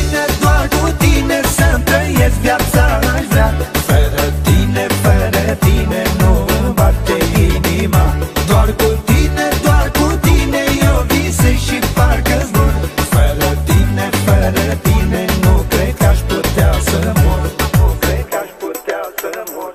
tine, doar cu tine să-mi trăiesc viața aș vrea. Fără tine, fără tine nu-mi bate inima. Doar cu tine, doar cu tine eu visez și parcă zbor. Fără tine, fără tine nu cred că aș putea să mor. Nu cred că aș putea să mor.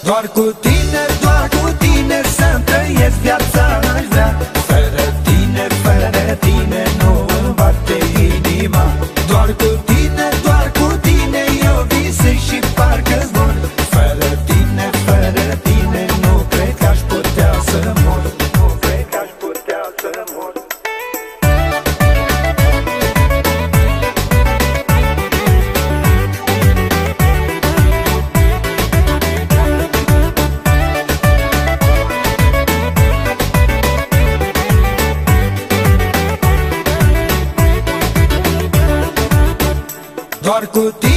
Doar cu tine, doar cu tine să-mi trăiesc viața aș vrea. Fără tine, fără tine nu-mi bate inima. Doar cu tine, doar cu tine eu visez și parcă zbor. Fără tine, fără tine nu cred că aș putea să mor. Nu cred că aș putea să mor. Doar cu tine.